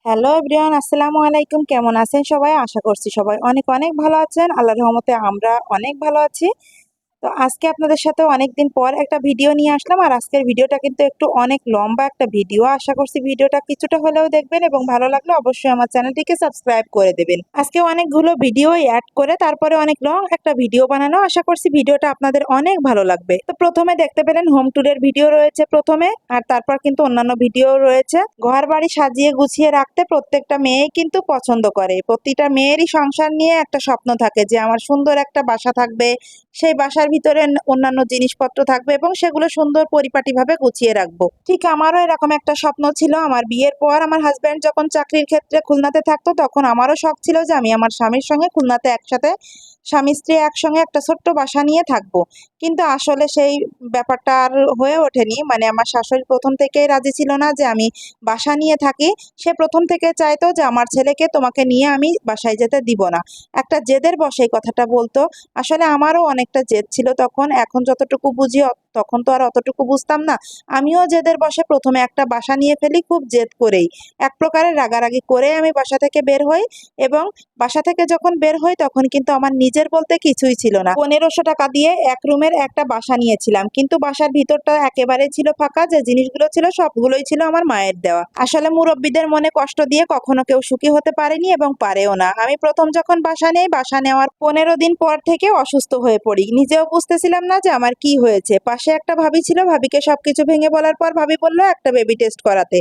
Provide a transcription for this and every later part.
Hello everyone, আসসালামু আলাইকুম। কেমন আছেন সবাই? আশা করছি সবাই অনেক অনেক ভালো আছেন। আল্লাহর রহমতে আমরা অনেক ভালো আছি। তো আজকে আপনাদের সাথে অনেকদিন পর একটা ভিডিও নিয়ে আসলাম। আর আজকের ভিডিওটা কিন্তু একটু অনেক লম্বা একটা ভিডিও। আশা করছি ভিডিওটা কিছুটা হলেও দেখবেন এবং ভালো লাগলে অবশ্যই আমার চ্যানেলটিকে সাবস্ক্রাইব করে দেবেন। আজকে অনেকগুলো ভিডিও অ্যাড করে তারপরে অনেক লং একটা ভিডিও বানানো। আশা করছি ভিডিওটা আপনাদের অনেক ভালো লাগবে। তো প্রথমে দেখতে পেলেন হোম ট্যুরের ভিডিও রয়েছে প্রথমে, আর তারপর কিন্তু অন্যান্য ভিডিও রয়েছে। ঘর বাড়ি সাজিয়ে গুছিয়ে রাখতে প্রত্যেকটা মেয়েই কিন্তু পছন্দ করে। প্রতিটা মেয়েরই সংসার নিয়ে একটা স্বপ্ন থাকে যে আমার সুন্দর একটা বাসা থাকবে, সেই বাসার ভিতরে অন্যান্য জিনিসপত্র থাকবে এবং সেগুলো সুন্দর পরিপাটিভাবে গুছিয়ে রাখবো। ঠিক আমারও এরকম একটা স্বপ্ন ছিল। আমার বিয়ের পর আমার হাজব্যান্ড যখন চাকরির ক্ষেত্রে খুলনাতে থাকতো, তখন আমারও শখ ছিল যে আমি আমার স্বামীর সঙ্গে খুলনাতে একসাথে, স্বামী স্ত্রী একসঙ্গে একটা ছোট্ট বাসা নিয়ে থাকবো। কিন্তু আসলে সেই ব্যাপারটা আর হয়ে ওঠেনি। মানে আমার শাশুড়ি প্রথম থেকেই রাজি ছিল না যে আমি বাসা নিয়ে থাকি। সে প্রথম থেকে চাইতো যে আমার ছেলেকে তোমাকে নিয়ে আমি বাসায় যেতে দিব না। একটা জেদের বশে এই কথাটা বলতো। আসলে আমারও অনেকটা জেদ ছিল তখন। এখন যতটুকু বুঝি তখন তো আর অতটুকু বুঝতাম না। আমিও জেদের বশে প্রথমে একটা বাসা নিয়ে ফেলি খুব জেদ করেই। এক প্রকারের রাগারাগি করে আমি বাসা থেকে বের হই। এবং বাসা থেকে যখন বের হই তখন কিন্তু আমার নিজের বলতে কিছুই ছিল না। 1500 টাকা দিয়ে এক রুমের একটা বাসা নিয়েছিলাম, কিন্তু বাসার ভিতরটা একেবারে ছিল ফাঁকা। যে জিনিসগুলো ছিল সবগুলোই ছিল আমার মায়ের দেওয়া। আসলে মুরব্বীদের মনে কষ্ট দিয়ে কখনো কেউ সুখী হতে পারেনি এবং পারেও না। আমি প্রথম যখন বাসা নেই, বাসা নেওয়ার 15 দিন পর থেকে অসুস্থ হয়ে পড়ি। নিজেও বুঝতেছিলাম না যে আমার কি হয়েছে। পাশে একটা ভাবি ছিল, ভাবিকে সবকিছু ভেঙে বলার পর ভাবি বললো একটা বেবি টেস্ট করাতে।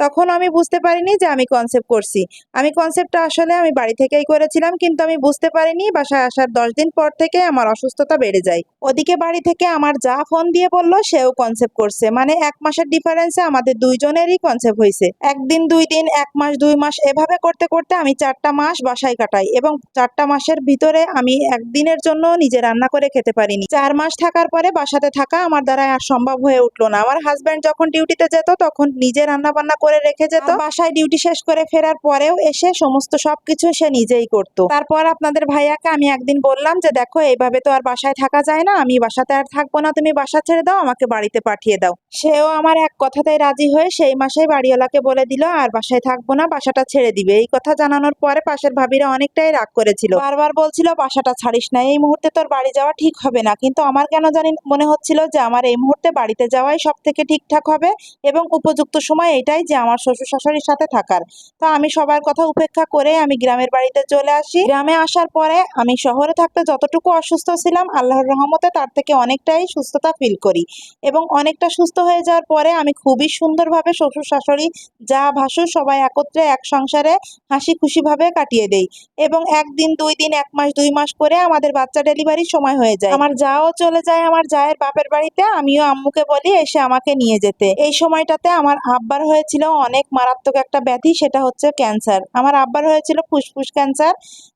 তখন আমি বুঝতে পারিনি যে আমি কনসেপ্ট করছি। আমি কনসেপ্টটা আসলে আমি বাড়ি থেকেই করেছিলাম, কিন্তু আমি বুঝতে পারিনি বাসায় আসার 10 দিন পর থেকে আমার অসুস্থতা বেড়ে যায়। ওদিকে বাড়ি থেকে আমার যা ফোন দিয়ে বললো সেও কনসেপ্ট করছে। মানে 1 মাসের ডিফারেন্সে আমাদের দুইজনেরই কনসেপ্ট হয়েছে। একদিন 2 দিন, 1 মাস 2 মাস এভাবে করতে করতে আমি 4টা মাস বাসায় কাটাই এবং 4টা মাসের ভিতরে আমি একদিনের জন্য নিজে রান্না করে খেতে পারিনি। 4 মাস থাকার পরে বাসাতে থাকা আমার দ্বারা আর সম্ভব হয়ে উঠলো না। আমার হাজব্যান্ড যখন ডিউটিতে যেত তখন নিজে রান্না বান্না করে রেখে যেত। বাসায় ডিউটি শেষ করে ফেরার পরেও এসে সমস্ত সবকিছু সে নিজেই করতো। তারপর আপনাদের ভাইয়াকে আমি একদিন বললাম যে দেখো, এইভাবে তো আর বাসায় থাকা যায় না, আমি বাসাতে আর থাকবো না, তুমি বাসা ছেড়ে দাও, আমাকে বাড়িতে পাঠিয়ে দাও। সেও আমার এক কথাতেই রাজি হয়ে সেই মাসেই বাড়িওয়ালাকে বলে দিল আর বাসায় থাকবো না, বাসাটা ছেড়ে দিবে। এই কথা জানানোর পরে পাশের ভাবিরা অনেকটাই রাগ করেছিল, বারবার বলছিল বাসাটা ছাড়িস না, এই মুহূর্তে তোর বাড়ি যাওয়া ঠিক হবে না। কিন্তু আমার কেন জানি মনে হচ্ছিল যে আমার এই মুহূর্তে বাড়িতে যাওয়াই সব থেকে ঠিকঠাক হবে এবং উপযুক্ত সময় এটাই যে আমার শ্বশুর শাশুড়ির সাথে থাকার। তো আমি সবার কথা উপেক্ষা করে আমি গ্রামের বাড়িতে চলে আসি। গ্রামে আসার পরে আমি শহরে থাকতে যতটুকু অসুস্থ ছিলাম, আল্লাহর রহমতে তার থেকে অনেকটাই সুস্থতা ফিল করি। এবং অনেকটা সুস্থ হয়ে যাওয়ার পরে আমি খুবই সুন্দরভাবে শ্বশুর শাশুড়ি যা ভাসুর সবাই একত্রে এক সংসারে হাসি খুশি ভাবে কাটিয়ে দেই। এবং 1 দিন 2 দিন 1 মাস 2 মাস করে আমাদের বাচ্চা ডেলিভারির সময় হয়ে যায়। আমার যাও চলে যায় আমার জায়ের বাপের বাড়িতে। আমিও আম্মুকে বলি এসে আমাকে নিয়ে যেতে। এই সময়টাতে আমার আব্বার হয়েছিল অনেক মারাত্মক একটা ব্যাধি, সেটা হচ্ছে ক্যান্সার। আমার আব্বার হয়েছিল ফুসফুস ক্যান্সার।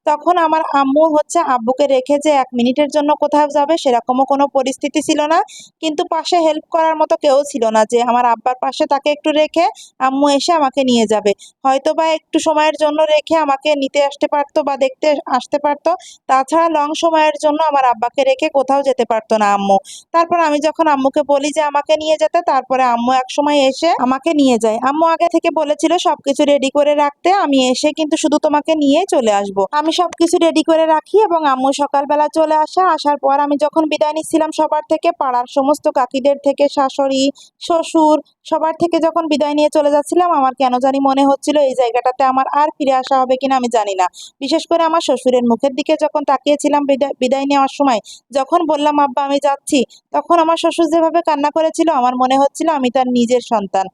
তখন আমার আম্মু হচ্ছে আব্বুকে রেখে যে 1 মিনিটের জন্য কোথাও যাবে সেরকমও কোনো পরিস্থিতি ছিল না। কিন্তু পাশে হেল্প করার মতো কেউ ছিল না যে আমার আব্বার পাশে তাকে একটু রেখে আম্মু এসে আমাকে নিয়ে যাবে। হয়তো বা একটু সময়ের জন্য রেখে আমাকে নিতে আসতে পারতো বা দেখতে আসতে পারতো। তাছাড়া লং সময়ের জন্য আমার আব্বাকে রেখে কোথাও যেতে পারতো না আম্মু। তারপর আমি যখন আম্মুকে বলি যে আমাকে নিয়ে যেতে, তারপরে আম্মু এক সময় এসে আমাকে নিয়ে যায়। আম্মু আগে থেকে বলেছিল সবকিছু রেডি করে রাখতে, আমি এসে কিন্তু শুধু তোমাকে নিয়ে চলে আসব। আমি সবকিছু রেডি করে রাখি এবং আম্মু সকালবেলা চলে আসে। আসার পর আমি যখন বিদায় নিচ্ছিলাম সবার থেকে, পাড়ার সমস্ত কাকিদের থেকে, শাশুড়ি শ্বশুর সবার থেকে যখন বিদায় নিয়ে চলে যাচ্ছিলাম, আমার কেন জানি মনে হচ্ছিল এই জায়গাটাতে আমার আর ফিরে আসা হবে কিনা আমি জানি না। বিশেষ করে আমার শ্বশুরের মুখের দিকে যখন তাকিয়েছিলাম বিদায় নেওয়ার সময়, যখন বললাম আব্বা আমি যাচ্ছি, তখন আমার শ্বশুর যেভাবে কান্না করেছিল আমার মনে হচ্ছিল আমি তার নিজের সন্তান।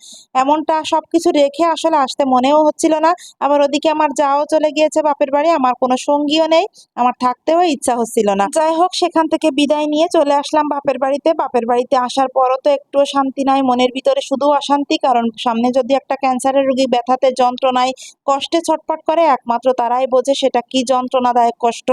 এমনটা সবকিছু রেখে আসলে আসতে মনেও হচ্ছিল না। আবার ওদিকে আমার যাও চলে গিয়েছে বাপের বাড়ি, আমার কোনো সঙ্গীও নেই, আমার থাকতেও ইচ্ছা হচ্ছিল না। যাই হোক, সেখান থেকে বিদায় নিয়ে চলে আসলাম বাপের বাড়িতে। বাপের বাড়িতে আসার পরও তো একটুও শান্তি নাই, মনের ভিতরে শুধু অশান্তি। কারণ সামনে যদি একটা ক্যান্সারের রোগী ব্যথাতে যন্ত্রণায় কষ্টে ছটফট করে, একমাত্র তারাই বোঝে সেটা কি যন্ত্রণাদায়ক কষ্ট।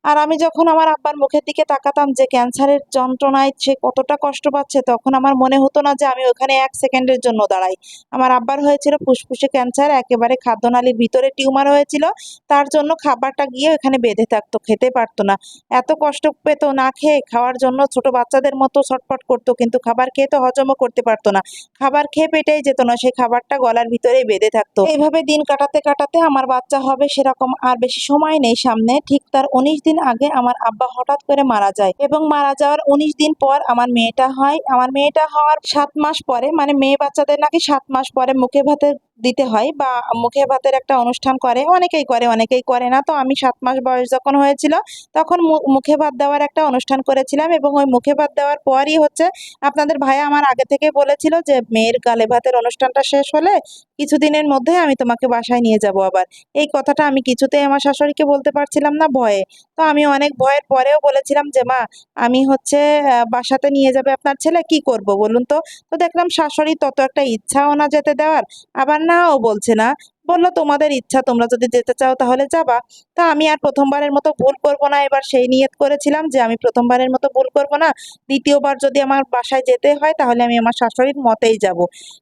আর আমি যখন আমার আব্বার মুখের দিকে তাকাতাম যে ক্যান্সারের যন্ত্রণায় সে কতটা কষ্ট পাচ্ছে, তখন আমার মনে হতো না যে আমি ওখানে 1 সেকেন্ডের জন্য দাঁড়াই। আমার আব্বার হয়েছিল ফুসফুসে ক্যান্সার, একেবারে খাদ্যনালীর ভিতরে টিউমার হয়েছিল। তার জন্য খাবারটা গিয়ে ওখানে বেঁধে থাকতো, খেতে পারতো না। এত কষ্ট পেত না খেয়ে, খাওয়ার জন্য ছোট বাচ্চাদের মতো ছটফট করতো, কিন্তু খাবার খেয়ে তো হজমও করতে পারতো না। খাবার খেয়ে পেটেই যেত না, সেই খাবারটা গলার ভিতরেই বেঁধে থাকতো। এইভাবে দিন কাটাতে কাটাতে আমার বাচ্চা হবে সেরকম আর বেশি সময় নেই সামনে। ঠিক তার 19 দিন আগে আমার আব্বা হঠাৎ করে মারা যায়, এবং মারা যাওয়ার 19 দিন পর আমার মেয়েটা হয়। আমার মেয়েটা হওয়ার 7 মাস পরে, মানে মেয়ে বাচ্চাদের নাকি 7 মাস পরে মুখে ভাতে দিতে হয়, বা মুখে ভাতের একটা অনুষ্ঠান করে, অনেকেই করে অনেকেই করে না। তো আমি 7 মাস বয়স যখন হয়েছিল, তখন মুখে ভাত দেওয়ার একটা অনুষ্ঠান করেছিলাম, এবং ওই মুখে ভাত দেওয়ার পরই হচ্ছে আপনাদের ভাইয়া আমার আগে থেকে বলেছিল যে মেয়ের গালে ভাতের অনুষ্ঠানটা শেষ হলে কিছুদিনের মধ্যে আমি তোমাকে বাসায় নিয়ে যাব আবার। এই কথাটা আমি কিছুতেই আমার শাশুড়িকে বলতে পারছিলাম না, ভয়ে। তো আমি অনেক ভয়ের পরেও বলেছিলাম যে মা, আমি হচ্ছে বাসাতে নিয়ে যাবে আপনার ছেলে, কি করব বলুন তো। তো দেখলাম শাশুড়ি তত একটা ইচ্ছাও না যেতে দেওয়ার, আবার নাও বলছে না। বললো তোমাদের ইচ্ছা, তোমরা যদি যেতে চাও তাহলে যাবা। তা আমি আর প্রথমবারের মতো ভুল করব না, এবার সেই নিয়ত করেছিলাম যে আমি প্রথমবারের মতো ভুল করব না। দ্বিতীয়বার যদি আমার বাসায় যেতে হয় তাহলে আমি আমার শাশুড়ির মতেই যাব।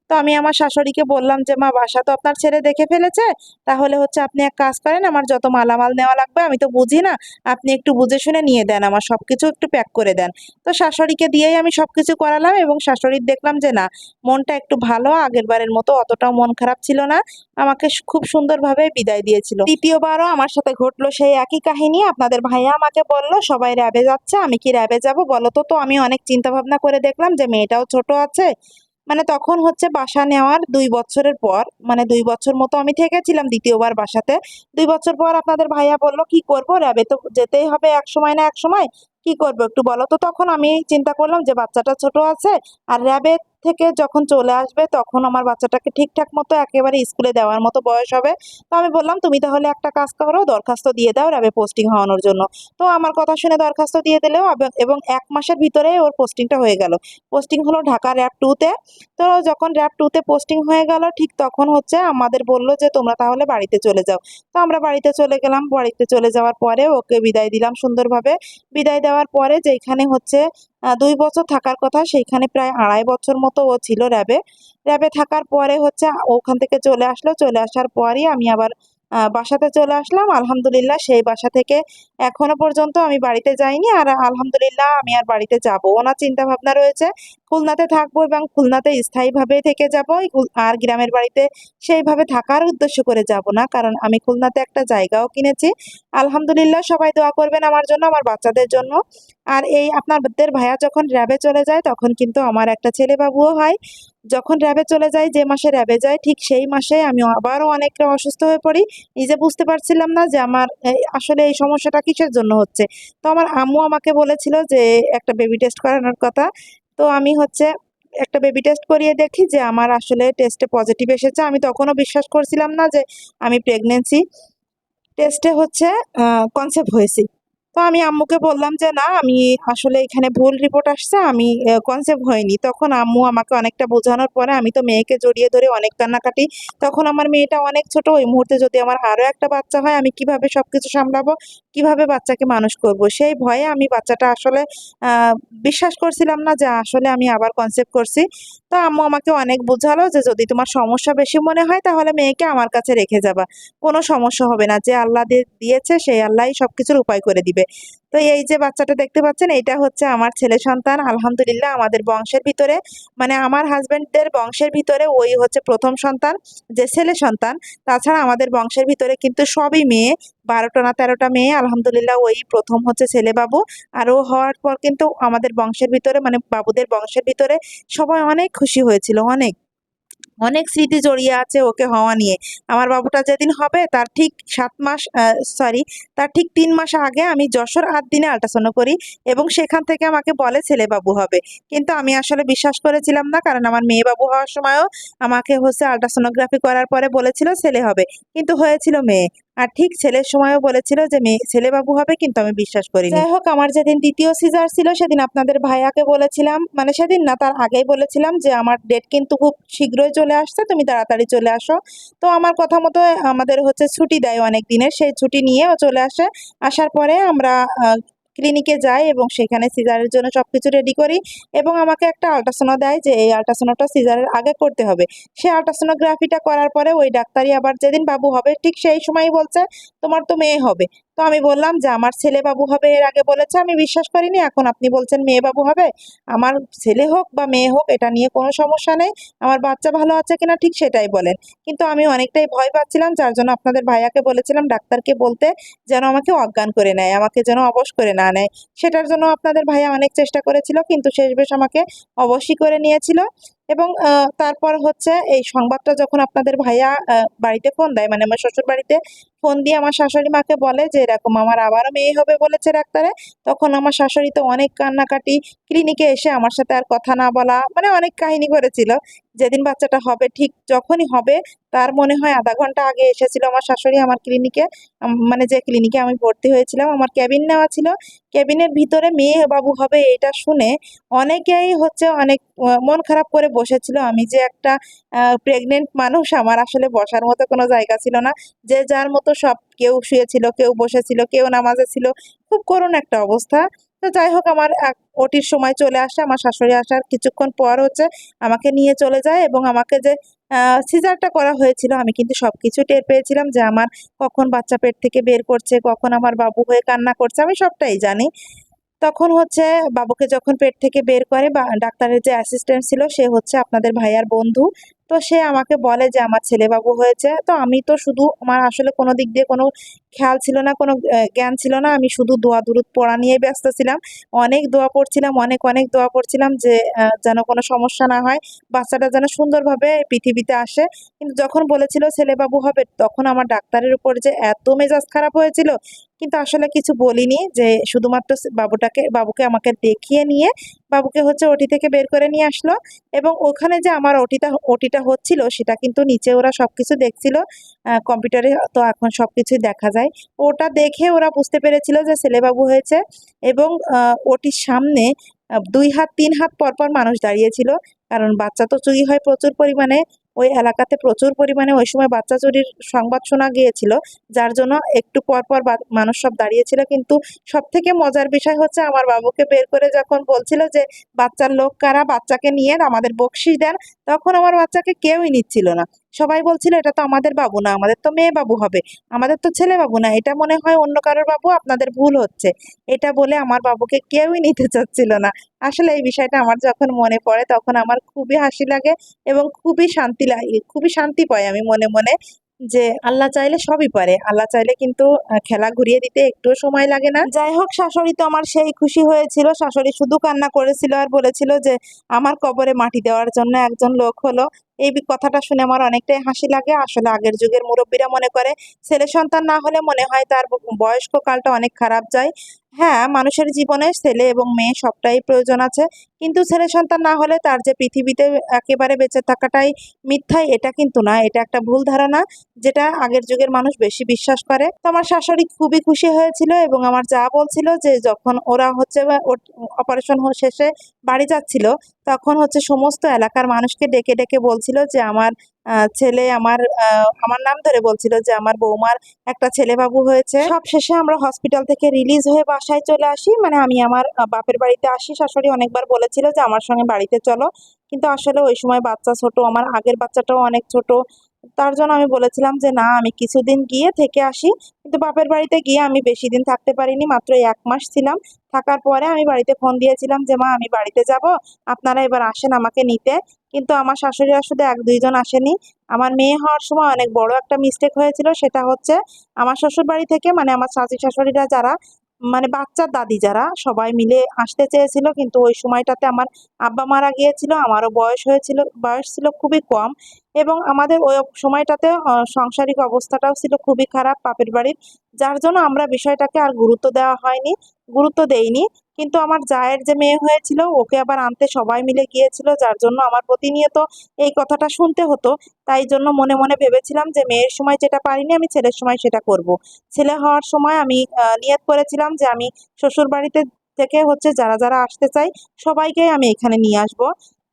তো আমি আমার শাশুড়িকে বললাম যে মা, বাসা তো আপনার ছেলে দেখে ফেলেছে, তাহলে হচ্ছে আপনি এক কাজ করেন, আমার যত মালামাল নেওয়া লাগবে আমি তো বুঝি না, আপনি একটু বুঝে শুনে নিয়ে দেন, আমার সবকিছু একটু প্যাক করে দেন। তো শাশুড়িকে দিয়েই আমি সবকিছু করালাম, এবং শাশুড়ির দেখলাম যে না, মনটা একটু ভালো, আগের বারের মতো অতটাও মন খারাপ ছিল না। আমাকে খুব সুন্দরভাবে বিদায় দিয়েছিল। দ্বিতীয়বারও আমার সাথে ঘটলো সেই একই কাহিনী। আপনাদের ভাইয়া আমাকে বলল সবাই র্যাবে যাচ্ছে, আমি কি র্যাবে যাব বলো তো। তো আমি অনেক চিন্তা ভাবনা করে দেখলাম যে মেয়েটাও ছোট আছে, মানে তখন হচ্ছে বাসা নেওয়ার 2 বছরের পর, মানে 2 বছর মতো আমি থেকেছিলাম দ্বিতীয়বার বাসাতে। 2 বছর পর আপনাদের ভাইয়া বলল কি করব, র্যাবে তো যেতেই হবে এক সময় না এক সময়, কি করবো একটু বলো তো। তখন আমি চিন্তা করলাম যে বাচ্চাটা ছোট আছে, আর র্যাবে থেকে যখন চলে আসবে তখন আমার বাচ্চাটাকে ঠিকঠাক মতো একেবারে স্কুলে দেওয়ার মতো বয়স হবে। তো আমি বললাম তুমি তাহলে একটা কাজ করো, দরখাস্ত দিয়ে দাও র্যাবে পোস্টিং হওয়ানোর জন্য। তো আমার কথা শুনে দরখাস্ত দিয়ে দিলেও, এবং 1 মাসের ভিতরে ওর পোস্টিংটা হয়ে গেল। পোস্টিং হলো ঢাকা র্যাব 2-তে। তো যখন র্যাব 2-তে পোস্টিং হয়ে গেল, ঠিক তখন হচ্ছে আমাদের বলল যে তোমরা তাহলে বাড়িতে চলে যাও। তো আমরা বাড়িতে চলে গেলাম। বাড়িতে চলে যাওয়ার পরে ওকে বিদায় দিলাম সুন্দরভাবে। বিদায় দেওয়ার পরে যেখানে হচ্ছে 2 বছর থাকার কথা, সেইখানে প্রায় 2.5 বছর মতো ও ছিল র্যাবে। র্যাবে থাকার পরে হচ্ছে ওখান থেকে চলে আসলো। চলে আসার পরই আমি আবার বাসাতে চলে আসলাম। আলহামদুলিল্লাহ সেই বাসা থেকে এখনো পর্যন্ত আমি বাড়িতে যাইনি, আর আলহামদুলিল্লাহ আমি আর বাড়িতে যাবো না চিন্তা ভাবনা রয়েছে। খুলনাতে থাকবো এবং খুলনাতে স্থায়ীভাবে থেকে যাব। আর গ্রামের বাড়িতে সেইভাবে থাকার উদ্দেশ্য করে যাব না, কারণ আমি খুলনাতে একটা জায়গাও কিনেছি। আলহামদুলিল্লাহ সবাই দোয়া করবেন আমার জন্য, আমার বাচ্চাদের জন্য। আর এই আপনাদের ভাইয়া যখন র্যাবে চলে যায় তখন কিন্তু আমার একটা ছেলে বাবুও হয়। যখন র্যাবে চলে যায়, যে মাসে র্যাবে যায় ঠিক সেই মাসে আমি আবারও অনেকটা অসুস্থ হয়ে পড়ি। নিজে বুঝতে পারছিলাম না যে আমার আসলে এই সমস্যাটা কিসের জন্য হচ্ছে। তো আমার আম্মু আমাকে বলেছিল যে একটা বেবি টেস্ট করানোর কথা। তো আমি হচ্ছে একটা বেবি টেস্ট করিয়ে দেখি যে আমার আসলে টেস্টে পজিটিভ এসেছে। আমি তখনও বিশ্বাস করছিলাম না যে আমি প্রেগনেন্সি টেস্টে হচ্ছে কনসেপ্ট হয়েছি। তো আমি আম্মুকে বললাম যে না, আমি আসলে এখানে ভুল রিপোর্ট আসছে, আমি কনসেপ্ট হয়নি। তখন আম্মু আমাকে অনেকটা বোঝানোর পরে আমি তো মেয়েকে জড়িয়ে ধরে অনেক কান্নাকাটি। তখন আমার মেয়েটা অনেক ছোট, ওই মুহূর্তে যদি আমার আরো একটা বাচ্চা হয় আমি কিভাবে সবকিছু সামলাবো, কিভাবে বাচ্চাকে মানুষ করব, সেই ভয়ে আমি বাচ্চাটা আসলে আহ বিশ্বাস করছিলাম না যে আসলে আমি আবার কনসেপ্ট করছি। তো আম্মু আমাকে অনেক বোঝালো যে যদি তোমার সমস্যা বেশি মনে হয় তাহলে মেয়েকে আমার কাছে রেখে যাবা, কোনো সমস্যা হবে না, যে আল্লাহ দিয়েছে সেই আল্লাহই সবকিছুর উপায় করে দিবে। তো এই যে বাচ্চাটা দেখতে পাচ্ছেন, এটা হচ্ছে আমার ছেলে সন্তান। আলহামদুলিল্লাহ আমাদের বংশের ভিতরে, মানে আমার হাজবেন্ডের বংশের ভিতরে ওই হচ্ছে প্রথম সন্তান, যে ছেলে সন্তান। তাছাড়া আমাদের বংশের ভিতরে কিন্তু সবই মেয়ে, 12টা না 13টা মেয়ে। আলহামদুলিল্লাহ ওই প্রথম হচ্ছে ছেলে বাবু। আর ও হওয়ার পর কিন্তু আমাদের বংশের ভিতরে, মানে বাবুদের বংশের ভিতরে সবাই অনেক খুশি হয়েছিল, অনেক অনেক স্মৃতি জড়িয়ে আছে ওকে হওয়া নিয়ে। আমার বাবুটা যেদিন হবে তার ঠিক 7 মাস, সরি, তার ঠিক 3 মাস আগে আমি যশোর 8 দিনে আল্ট্রাসাউন্ড করি, এবং সেখান থেকে আমাকে বলে ছেলে বাবু হবে। কিন্তু আমি আসলে বিশ্বাস করেছিলাম না, কারণ আমার মেয়ে বাবু হওয়ার সময়ও আমাকে হচ্ছে আল্ট্রাসোনোগ্রাফি করার পরে বলেছিল ছেলে হবে, কিন্তু হয়েছিল মেয়ে। আর ঠিক ছেলের সময়ও বলেছিল যে মেয়ে ছেলে বাবু হবে, কিন্তু আমি বিশ্বাস করিনি। যাই হোক, আমার যেদিন দ্বিতীয় সিজার ছিল সেদিন আপনাদের ভাইয়াকে বলেছিলাম, মানে সেদিন না তার আগেই বলেছিলাম যে আমার ডেট কিন্তু খুব শীঘ্রই চলে আসছে, তুমি তাড়াতাড়ি চলে আসো। তো আমার কথা মতো আমাদের হচ্ছে ছুটি দেয় অনেক দিনের, সেই ছুটি নিয়েও চলে আসে। আসার পরে আমরা ক্লিনিকে যাই এবং সেখানে সিজারের জন্য সবকিছু রেডি করি এবং আমাকে একটা আল্ট্রাসাউন্ড দেয় যে এই আল্ট্রাসাউন্ডটা সিজারের আগে করতে হবে। সেই আল্ট্রাসোনোগ্রাফিটা করার পরে ওই ডাক্তারই আবার যেদিন বাবু হবে ঠিক সেই সময়ই বলছে তোমার তো মেয়ে হবে। তো আমি বললাম যে আমার ছেলে বাবু হবে, এর আগে বলেছে, আমি বিশ্বাস করিনি, এখন আপনি বলছেন মেয়ে বাবু হবে। আমার ছেলে হোক বা মেয়ে হোক এটা নিয়ে কোনো সমস্যা নেই, আমার বাচ্চা ভালো আছে কিনা ঠিক সেটাই বলেন। কিন্তু আমি অনেকটাই ভয় পাচ্ছিলাম, যার জন্য আপনাদের ভাইয়াকে বলেছিলাম ডাক্তারকে বলতে যেন আমাকে অজ্ঞান করে নেয়, আমাকে যেন অবশ করে না নেয়। সেটার জন্য আপনাদের ভাইয়া অনেক চেষ্টা করেছিল, কিন্তু শেষমেশ আমাকে অবশ্যই করে নিয়েছিল। এবং তারপর হচ্ছে এই সংবাদটা যখন আপনাদের ভাইয়া বাড়িতে ফোন দেয়, মানে আমার শ্বশুর বাড়িতে ফোন দিয়ে আমার শাশুড়ি মাকে বলে যে এরকম আমার আবারও মেয়ে হবে বলেছে ডাক্তারে, তখন আমার শাশুড়ি তো অনেক কান্নাকাটি, ক্লিনিকে এসে আমার সাথে আর কথা না বলা, মানে অনেক কাহিনী করেছিল। যেদিন বাচ্চাটা হবে ঠিক যখনই হবে তার মনে হয় আধা ঘন্টা আগে এসেছিল আমার শাশুড়ি আমার ক্লিনিকে, মানে যে ক্লিনিকে আমি ভর্তি হয়েছিলাম, আমার ক্যাবিন নেওয়া ছিল। ক্যাবিনের ভিতরে মেয়ে বাবু হবে এটা শুনে অনেকেই হচ্ছে অনেক মন খারাপ করে বসেছিল। আমি যে একটা প্রেগনেন্ট মানুষ, আমার আসলে বসার মতো কোনো জায়গা ছিল না। যে যার মতো সব, কেউ শুয়েছিল, কেউ বসেছিল, কেউ নামাজে ছিল। খুব করুণ একটা অবস্থা। তো যাই হোক, আমার ওটির সময় চলে আসে, আমার শাশুড়ি আসার কিছুক্ষণ পর হচ্ছে আমাকে নিয়ে চলে যায় এবং আমাকে যে সিজারটা করা হয়েছিল আমি কিন্তু সবকিছু টের পেয়েছিলাম যে আমার কখন বাচ্চা পেট থেকে বের করছে, কখন আমার বাবু হয়ে কান্না করছে, আমি সবটাই জানি। তখন হচ্ছে বাবুকে যখন পেট থেকে বের করে বা ডাক্তারের যে অ্যাসিস্ট্যান্ট ছিল সে হচ্ছে আপনাদের ভাইয়ার বন্ধু। তো সে আমাকে বলে যে আমার ছেলে বাবু হয়েছে। তো আমি তো শুধু, আমার আসলে কোনো দিক দিয়ে কোনো খেয়াল ছিল না, কোনো জ্ঞান ছিল না, আমি শুধু দোয়া দুরুদ পড়া নিয়ে ব্যস্ত ছিলাম। অনেক দোয়া পড়ছিলাম, অনেক অনেক দোয়া পড়ছিলাম যে যেন কোনো সমস্যা না হয়, বাচ্চাটা যেন সুন্দরভাবে পৃথিবীতে আসে। কিন্তু যখন বলেছিল ছেলে বাবু হবে তখন আমার ডাক্তারের উপর যে এত মেজাজ খারাপ হয়েছিল, কিন্তু আসলে কিছু বলিনি, যে শুধুমাত্র বাবুকে আমাকে দেখিয়ে নিয়ে বাবুকে হচ্ছে ওটি থেকে বের করে নিয়ে আসলো। এবং ওখানে যে আমার ওটিটা হচ্ছিল সেটা কিন্তু নিচে ওরা সবকিছু দেখছিল, কম্পিউটারে তো এখন সবকিছুই দেখা যায়। ওটা দেখে ওরা বুঝতে পেরেছিল যে ছেলে বাবু হয়েছে। এবং ওটির সামনে 2 হাত 3 হাত পর পর মানুষ দাঁড়িয়েছিল, কারণ বাচ্চা তো চুরি হয় প্রচুর পরিমাণে। ওই এলাকাতে প্রচুর পরিমাণে ওই সময় বাচ্চা চুরির সংবাদ শোনা গিয়েছিল, যার জন্য একটু পর পর মানুষ সব দাঁড়িয়েছিল। কিন্তু সব থেকে মজার বিষয় হচ্ছে আমার বাবুকে বের করে যখন বলছিল যে বাচ্চার লোক কারা, বাচ্চাকে নিয়ে আমাদের বকশিস দেন, তখন আমার বাচ্চাকে কেউই নিচ্ছিল না। সবাই বলছিল এটা তো আমাদের বাবু না, আমাদের তো মেয়ে বাবু হবে, আমাদের তো ছেলে বাবু না, এটা মনে হয় অন্য কারোর বাবু, আপনাদের ভুল হচ্ছে। এটা বলে আমার বাবুকে কেউই নিতে চাচ্ছিল না। আসলে এই বিষয়টা আমার যখন মনে পড়ে তখন আমার খুবই হাসি লাগে এবং খুবই শান্তি লাগে, খুবই শান্তি পাই আমি মনে মনে, যে আল্লাহ চাইলে সবই পারে, আল্লাহ চাইলে কিন্তু খেলা ঘুরিয়ে দিতে একটুও সময় লাগে না। যাই হোক, শাশুড়ি তো আমার সেই খুশি হয়েছিল, শাশুড়ি শুধু কান্না করেছিল আর বলেছিল যে আমার কবরে মাটি দেওয়ার জন্য একজন লোক হলো। এই কথাটা শুনে আমার অনেকটাই হাসি লাগে। আসলে আগের যুগের মুরব্বীরা মনে করে ছেলে সন্তান না হলে মনে হয় তার বয়স্ক কালটা অনেক খারাপ যায়। হ্যাঁ, মানুষের জীবনে ছেলে এবং মেয়ে সবটাই প্রয়োজন আছে, কিন্তু ছেলে সন্তান না হলে তার যে পৃথিবীতে একেবারে বেঁচে থাকাটাই মিথ্যাই, এটা কিন্তু না, এটা একটা ভুল ধারণা যেটা আগের যুগের মানুষ বেশি বিশ্বাস করে। তো আমার শাশুড়ি খুবই খুশি হয়েছিল এবং আমার যা বলছিল যে যখন ওরা হচ্ছে অপারেশন শেষে বাড়ি যাচ্ছিল তখন হচ্ছে সমস্ত এলাকার মানুষকে ডেকে ডেকে বলছিল যে আমার ছেলে, আমার নাম ধরে বলছিল যে আমার বৌমার একটা ছেলে বাবু হয়েছে। সব শেষে আমরা হসপিটাল থেকে রিলিজ হয়ে বাসায় চলে আসি, মানে আমি আমার বাপের বাড়িতে আসি। শাশুড়ি অনেকবার বলেছিল যে আমার সঙ্গে বাড়িতে চলো, কিন্তু আসলে ওই সময় বাচ্চা ছোট, আমার আগের বাচ্চাটাও অনেক ছোট। তার জন্য আমি বলেছিলাম যে না, আমি কিছুদিন গিয়ে থেকে আসি। কিন্তু বাপের বাড়িতে গিয়ে আমি বেশি দিন থাকতে পারিনি, মাত্র 1 মাস ছিলাম। থাকার পরে আমি বাড়িতে ফোন দিয়েছিলাম যে মা আমি বাড়িতে যাব, আপনারা এবার আসেন আমাকে নিতে। কিন্তু আমার শাশুড়িরা শুধু 1-2 জন আসেনি। আমার মেয়ে হওয়ার সময় অনেক বড় একটা মিস্টেক হয়েছিল, সেটা হচ্ছে আমার শ্বশুর বাড়ি থেকে, মানে আমার চাচি শাশুড়িরা যারা, মানে বাচ্চার দাদি যারা সবাই মিলে আসতে চেয়েছিল, কিন্তু ওই সময়টাতে আমার আব্বা মারা গিয়েছিল, আমারও বয়স ছিল খুবই কম। এবং আমাদের ওই সময়টাতে সাংসারিক অবস্থাটাও ছিল খুবই খারাপ বাপের বাড়ির, যার জন্য আমরা বিষয়টাকে আর গুরুত্ব দেওয়া হয়নি, গুরুত্ব দেইনি। কিন্তু আমার জায়ের যে মেয়ে হয়েছিল ওকে আবার আনতে সবাই মিলে গিয়েছিল, যার জন্য আমার প্রতিনিয়ত এই কথাটা শুনতে হতো। তাই জন্য মনে মনে ভেবেছিলাম যে মেয়ের সময় যেটা পারিনি আমি ছেলের সময় সেটা করব। ছেলে হওয়ার সময় আমি নিয়ত করেছিলাম যে আমি শ্বশুর বাড়িতে থেকে হচ্ছে যারা যারা আসতে চাই সবাইকে আমি এখানে নিয়ে আসব।